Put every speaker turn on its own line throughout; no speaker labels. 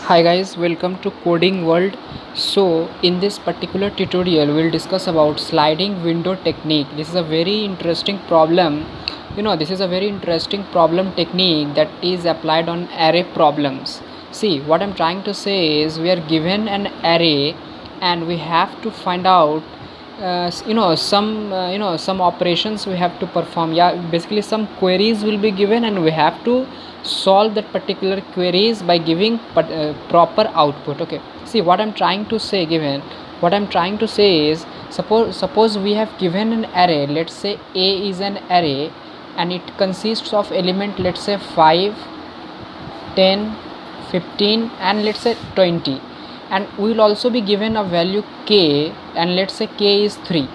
Hi guys, welcome to Coding World. So in this particular tutorial we'll discuss about sliding window technique. This is a very interesting problem. This is a very interesting problem technique that is applied on array problems. See, what I'm trying to say is we are given an array and we have to find out some operations we have to perform. Yeah, basically some queries will be given and we have to solve that particular queries by giving proper output. Okay, see what I'm trying to say. What I'm trying to say is, suppose we have given an array. Let's say a is an array and it consists of element, let's say 5, 10, 15 and let's say 20, and we will also be given a value k, and let's say k is 3.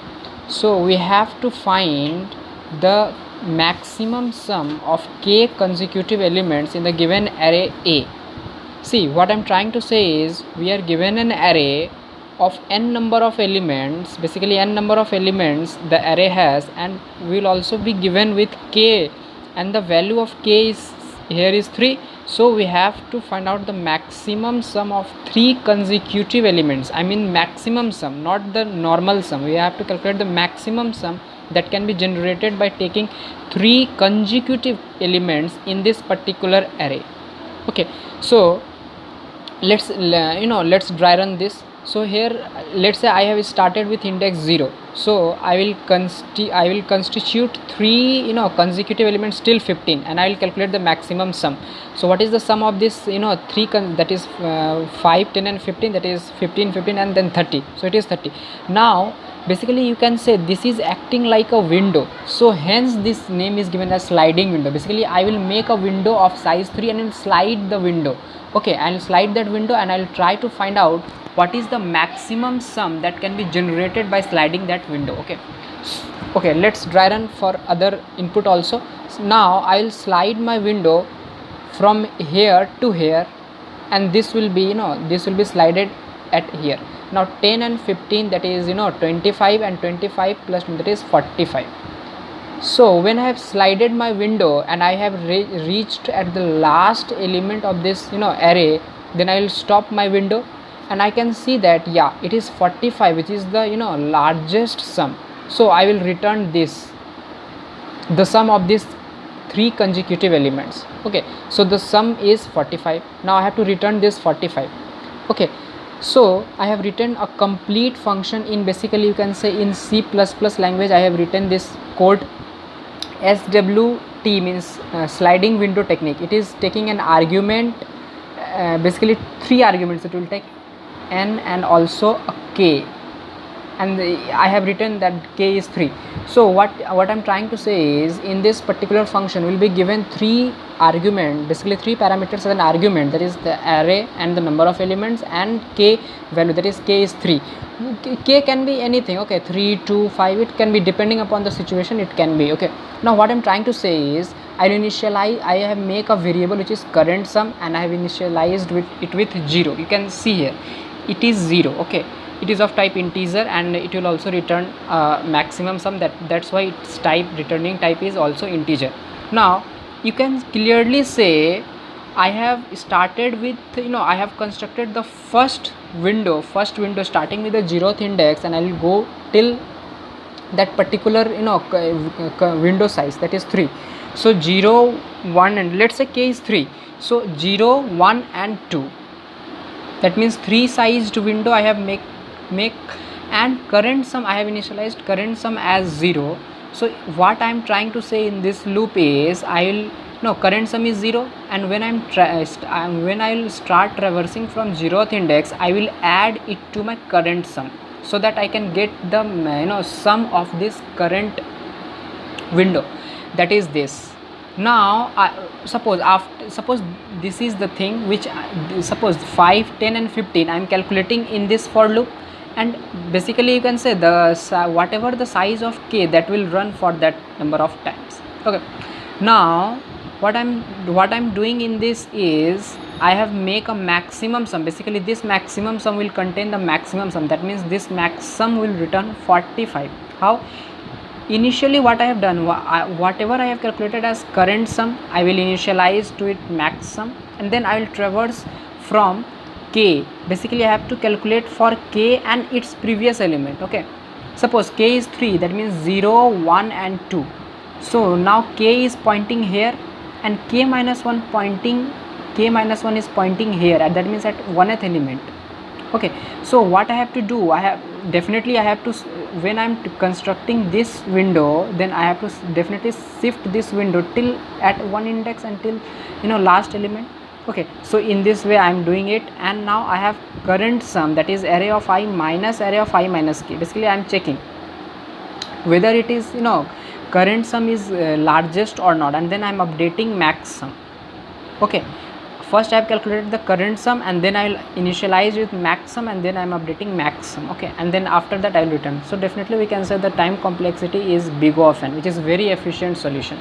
So we have to find the maximum sum of k consecutive elements in the given array A. See, what I'm trying to say is we are given an array of n number of elements, basically n number of elements the array has, and we will also be given with k, and the value of k is here is 3. So we have to find out the maximum sum of 3 consecutive elements. I mean maximum sum, not the normal sum. We have to calculate the maximum sum that can be generated by taking 3 consecutive elements in this particular array. Okay, so let's dry run this. So here let's say I have started with index 0, so I will constitute 3 consecutive elements till 15, and I will calculate the maximum sum. So what is the sum of this 3 that is 5, 10 and 15, that is 15, 15 and then 30, so it is 30. Now basically you can say this is acting like a window, so hence this name is given as sliding window. Basically I will make a window of size 3 and then slide the window. Okay, I'll slide that window and I'll try to find out what is the maximum sum that can be generated by sliding that window. Okay, let's dry run for other input also. So now I'll slide my window from here to here, and this will be slided at here. Now 10 and 15, that is 25, and 25 plus 20, that is 45. So when I have slided my window and I have reached at the last element of this array, then I will stop my window and I can see that yeah, it is 45, which is the largest sum. So I will return this, the sum of these 3 consecutive elements. Okay, so the sum is 45. Now I have to return this 45. Okay, so I have written a complete function in, basically you can say in C++ language. I have written this code. SWT means sliding window technique. It is taking an argument, basically 3 arguments. It will take n and also a k, and I have written that k is 3. So what I'm trying to say is, in this particular function will be given 3 argument, basically 3 parameters as an argument, that is the array and the number of elements and k value, that is k is 3. K can be anything. Okay, 3, 2, 5, it can be depending upon the situation, it can be. Okay, now what I'm trying to say is I have make a variable which is current sum, and I have initialized it with 0. You can see here it is 0. Okay, it is of type integer and it will also return maximum sum. That's why its returning type is also integer. Now you can clearly say I have started with I have constructed the first window starting with the 0th index, and I will go till that particular window size, that is 3. So 0, 1, and let's say k is 3, so 0, 1 and 2, that means 3 sized window I have make, and current sum I have initialized current sum as 0. So what I am trying to say in this loop is current sum is 0, and when I will start traversing from 0th index, I will add it to my current sum, so that I can get the sum of this current window, that is this. Now suppose this is the thing which suppose 5, 10 and 15 I am calculating in this for loop, and basically you can say the whatever the size of k, that will run for that number of times. Okay, now what I'm doing in this is I have make a maximum sum. Basically this maximum sum will contain the maximum sum, that means this max sum will return 45. How? Initially what I have done, whatever I have calculated as current sum, I will initialize to it max sum, and then I will traverse from k, basically I have to calculate for k and its previous element. Okay, suppose k is 3, that means 0, 1 and 2. So now k is pointing here and k minus 1 is pointing here, and that means at 1th element. Okay, so what I have to do, I have to, when I'm constructing this window, then I have to definitely shift this window till at one index until last element. Okay, so in this way I am doing it, and now I have current sum, that is array of I minus array of I minus k. Basically I am checking whether it is current sum is largest or not, and then I am updating max sum. Okay, first I have calculated the current sum, and then I will initialize with max sum, and then I am updating max sum. Okay, and then after that I will return. So definitely we can say the time complexity is big O of n, which is very efficient solution.